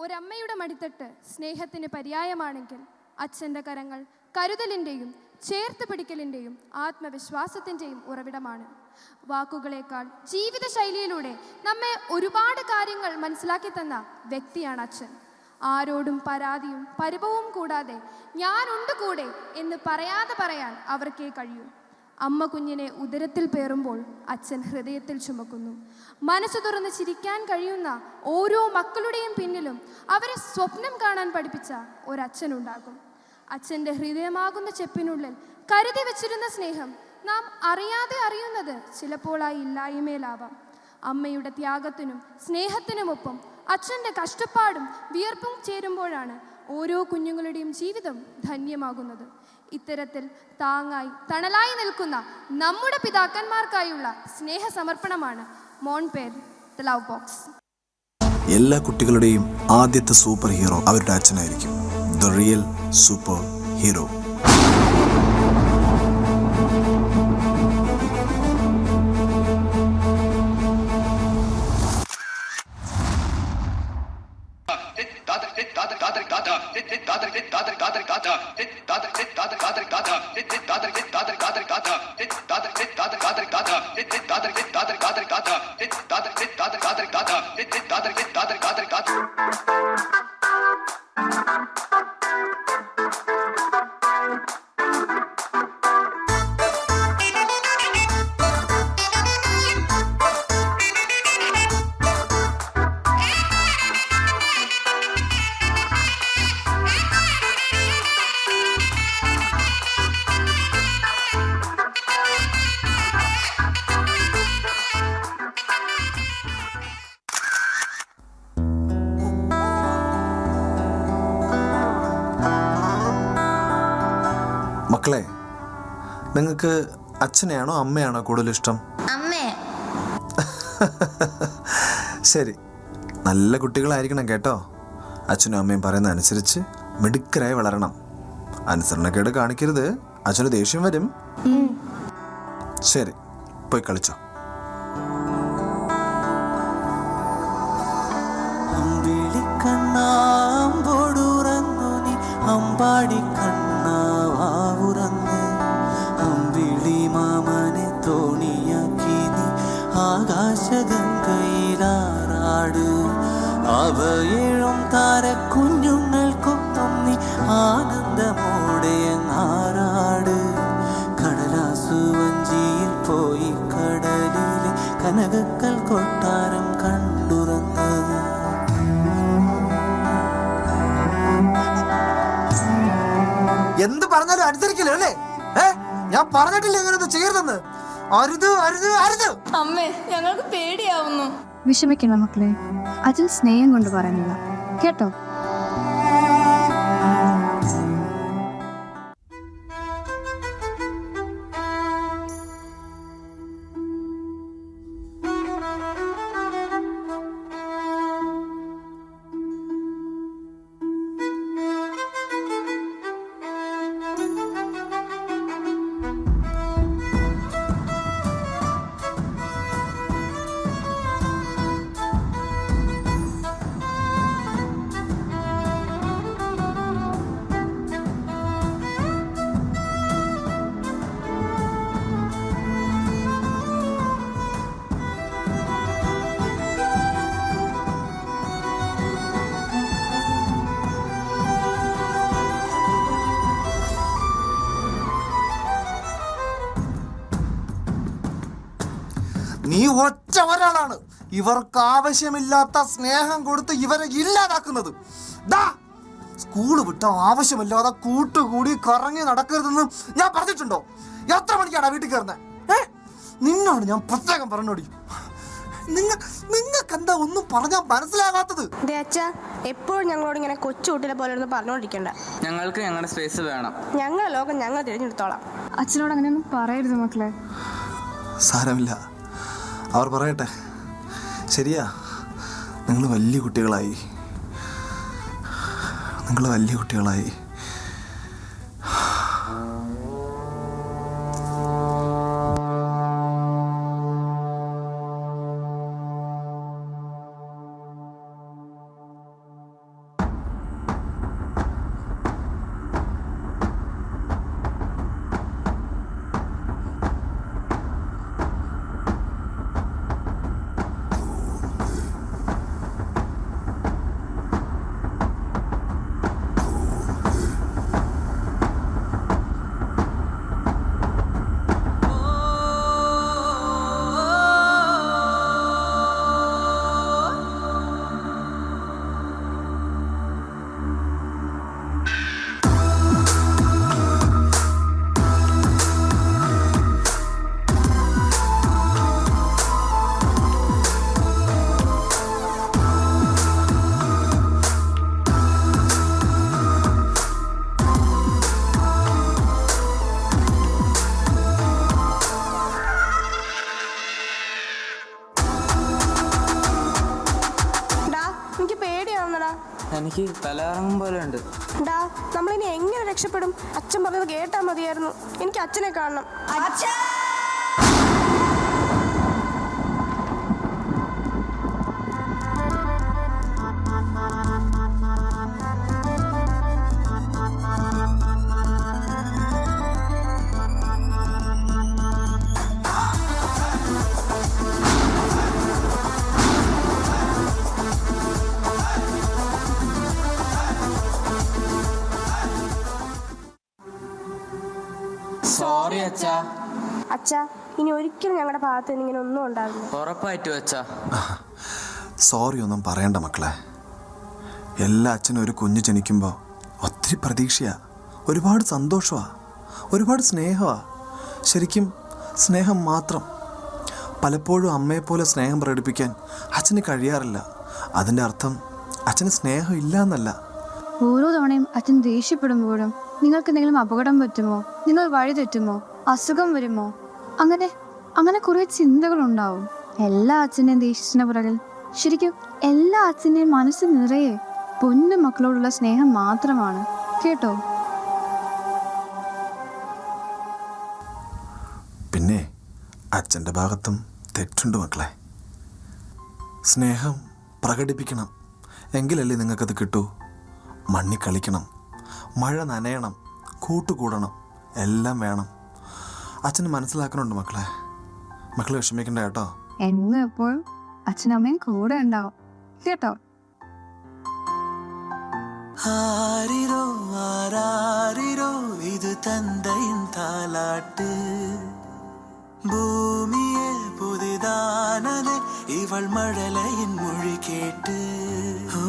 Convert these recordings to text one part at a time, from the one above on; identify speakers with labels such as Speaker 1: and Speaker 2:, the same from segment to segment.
Speaker 1: ഒരമ്മയുടെ മടിത്തട്ട് സ്നേഹത്തിന് പര്യായമാണെങ്കിൽ അച്ഛൻ്റെ കരങ്ങൾ കരുതലിൻ്റെയും ചേർത്ത് പിടിക്കലിൻ്റെയും ആത്മവിശ്വാസത്തിൻ്റെയും ഉറവിടമാണ്. വാക്കുകളേക്കാൾ ജീവിതശൈലിയിലൂടെ നമ്മെ ഒരുപാട് കാര്യങ്ങൾ മനസ്സിലാക്കി തന്ന വ്യക്തിയാണ് അച്ഛൻ. ആരോടും പരാതിയും പരിഭവവും കൂടാതെ ഞാനുണ്ട് കൂടെ എന്ന് പറയാതെ പറയാൻ അവർക്കേ കഴിയൂ. അമ്മ കുഞ്ഞിനെ ഉദരത്തിൽ പേറുമ്പോൾ അച്ഛൻ ഹൃദയത്തിൽ ചുമക്കുന്നു. മനസ്സ് തുറന്ന് ചിരിക്കാൻ കഴിയുന്ന ഓരോ മക്കളുടെയും പിന്നിലും അവരെ സ്വപ്നം കാണാൻ പഠിപ്പിച്ച ഒരച്ഛനുണ്ടാകും. അച്ഛൻ്റെ ഹൃദയമാകുന്ന ചെപ്പിനുള്ളിൽ കരുതി വച്ചിരുന്ന സ്നേഹം നാം അറിയാതെ അറിയുന്നത് ചിലപ്പോൾ ആ ഇല്ലായ്മയിലാവാം. അമ്മയുടെ ത്യാഗത്തിനും സ്നേഹത്തിനുമൊപ്പം അച്ഛൻ്റെ കഷ്ടപ്പാടും വിയർപ്പും ചേരുമ്പോഴാണ് ഓരോ കുഞ്ഞുങ്ങളുടെയും ജീവിതം ധന്യമാകുന്നത്. ഇത്തരത്തിൽ താങ്ങായി തണലായി നിൽക്കുന്ന നമ്മുടെ പിതാക്കന്മാർക്കായുള്ള സ്നേഹസമർപ്പണമാണ് മോൺപേർ ദ ലവ് ബോക്സ്.
Speaker 2: എല്ലാ കുട്ടികളുടെയും ആദ്യത്തെ സൂപ്പർ ഹീറോ അവരുടെ അച്ഛനായിരിക്കും. The real super hero. മക്കളെ, നിങ്ങൾക്ക് അച്ഛനെയാണോ അമ്മയാണോ കൂടുതൽ ഇഷ്ടം?
Speaker 3: അമ്മേ.
Speaker 2: ശരി, നല്ല കുട്ടികളായിരിക്കണം കേട്ടോ. അച്ഛനും അമ്മയും പറയുന്ന അനുസരിച്ച് മിടുക്കരായി വളരണം. അനുസരണക്കേട് കാണിക്കരുത്, അച്ഛന് ദേഷ്യം വരും. ശരി, പോയി കളിച്ചോ.
Speaker 4: അമ്പാടി കണ്ണാവുറന്ന് അമ്പിളി മാമനെ തോണിയാക്കി നീ ആകാശഗംഗയിലാറാട്. അവയേഴും താരക്കുഞ്ഞുങ്ങൾക്കൊപ്പം നീ ആനന്ദമോടെ ആറാട്. കടലാസു വഞ്ചിയിൽ പോയി കടലിലെ കനകക്കൽ കൊട്ടാരം കണ്ടുറന്ന്.
Speaker 5: എന്ത് പറഞ്ഞാലും അനുസരിക്കില്ല അല്ലേ? ഞാൻ പറഞ്ഞിട്ടില്ല ഇങ്ങനൊന്നും ചെയ്യരുതെന്ന്. അരുത് അരുത് അരുത്.
Speaker 3: അമ്മേ, ഞങ്ങൾക്ക് പേടിയാവുന്നു.
Speaker 6: വിഷമിക്കണ്ട മക്കളെ, അച്ഛൻ സ്നേഹം കൊണ്ട് പറയുന്നില്ല കേട്ടോ.
Speaker 5: നീ ഒറ്റ ഒരാളാണ് ഇവർക്ക് ആവശ്യമില്ലാത്ത സ്നേഹം കൊടുത്ത് ഇവരെ ഇല്ലാതാക്കുന്നത്. സ്കൂള് വിട്ട ആവശ്യമില്ലാതെ കൂട്ടുകൂടി കറങ്ങി നടക്കരുതെന്ന് ഞാൻ പറഞ്ഞിട്ടുണ്ടോ? എത്ര മണിക്കാണ് വീട്ടിൽ കയറുന്നത്? നിന്നോട് ഞാൻ പ്രത്യേകം പറഞ്ഞോടി. നിങ്ങൾക്ക് എന്താ ഒന്നും പറഞ്ഞാൽ മനസ്സിലാകാത്തത്?
Speaker 7: എപ്പോഴും ഞങ്ങളോട് ഇങ്ങനെ കൊച്ചുകുട്ടിയെ പോലെ ഒന്നും പറഞ്ഞോണ്ടിരിക്കണ്ട.
Speaker 8: ഞങ്ങൾക്ക് ഞങ്ങളുടെ സ്പേസ് വേണം.
Speaker 7: ഞങ്ങളുടെ ലോകം ഞങ്ങൾ തിരഞ്ഞെടുത്തോളാം.
Speaker 6: അച്ഛനോട് അങ്ങനെയൊന്നും പറയരുത് മക്കളെ.
Speaker 2: സാരമില്ല, അവർ പറയട്ടെ. ശരിയാ, നിങ്ങൾ വലിയ കുട്ടികളായി. നിങ്ങൾ വലിയ കുട്ടികളായി.
Speaker 7: ഡാ എനിക്ക് പേടിയാവുന്നടാ.
Speaker 8: എനിക്ക് തലകറങ്ങും പോലെ ഉണ്ട്.
Speaker 7: ഡാ നമ്മളിനി എങ്ങനെ രക്ഷപ്പെടും? അച്ഛൻ പറഞ്ഞത് കേട്ടാ മതിയായിരുന്നു. എനിക്ക് അച്ഛനെ കാണണം.
Speaker 8: സോറി അച്ഛാ.
Speaker 7: അച്ഛാ ഇനി ഒരിക്കലും ഞങ്ങളുടെ ഭാഗത്ത് നിന്ന് ഇങ്ങനെ ഒന്നും ഉണ്ടാവില്ല.
Speaker 8: ഉറപ്പായിട്ടും അച്ഛാ.
Speaker 2: സോറി ഒന്നും പറയണ്ട മക്കളെ. എല്ലാ അച്ഛനും ഒരു കുഞ്ഞ് ജനിക്കുമ്പോൾ ഒത്തിരി പ്രതീക്ഷയാണ്, ഒരുപാട് സന്തോഷമാണ്, ഒരുപാട് സ്നേഹമാണ്. ശരിക്കും സ്നേഹം മാത്രം. പലപ്പോഴും അമ്മയെപ്പോലെ സ്നേഹം പ്രകടിപ്പിക്കാൻ അച്ഛന് കഴിയാറില്ല. അതിൻ്റെ അർത്ഥം അച്ഛന് സ്നേഹം ഇല്ല എന്നല്ല.
Speaker 6: ഓരോ തവണയും അച്ഛൻ ദേഷ്യപ്പെടുമ്പോഴും നിങ്ങൾക്ക് എന്തെങ്കിലും അപകടം പറ്റുമോ, നിങ്ങൾ വഴി തെറ്റുമോ, അസുഖം വരുമോ, അങ്ങനെ കുറേ ചിന്തകളുണ്ടാവും എല്ലാ അച്ഛൻ്റെയും ദേഷ്യത്തിന് പുറകിൽ. ശരിക്കും എല്ലാ അച്ഛൻ്റെയും മനസ്സ് നിറയെ പൊന്നു മക്കളോടുള്ള സ്നേഹം മാത്രമാണ് കേട്ടോ.
Speaker 2: പിന്നെ അച്ഛൻ്റെ ഭാഗത്തും തെറ്റുണ്ട് മക്കളെ. സ്നേഹം പ്രകടിപ്പിക്കണം, എങ്കിലല്ലേ നിങ്ങൾക്കത് കിട്ടൂ. മണ്ണിൽ കളിക്കണം, മഴ നനയണം, കൂട്ടുകൂടണം, എല്ലാം വേണം. അച്ഛന് മനസ്സിലാക്കണുണ്ട് മക്കളെ. മക്കൾ വിഷമിക്കണ്ട കേട്ടോ.
Speaker 6: എന്നും എപ്പോഴും അച്ഛനമ്മയും കൂടെ ഉണ്ടാവും കേട്ടോ.
Speaker 4: ആരിരോ ആരാരിരോ ഇത് തന്തയിൻ താലാട്ട്. ഭൂമിയെ പുതിതാനതെ ഇവൾ മഴലയിൻ മൊഴി കേട്ട്. ഓ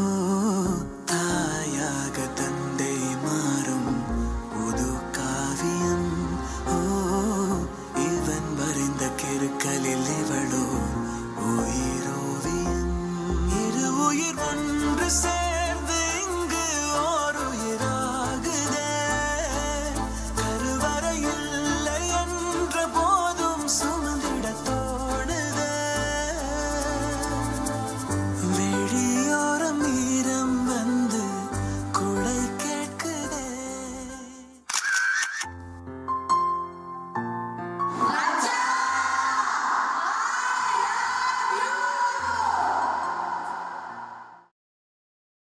Speaker 4: തായാക തന്തേ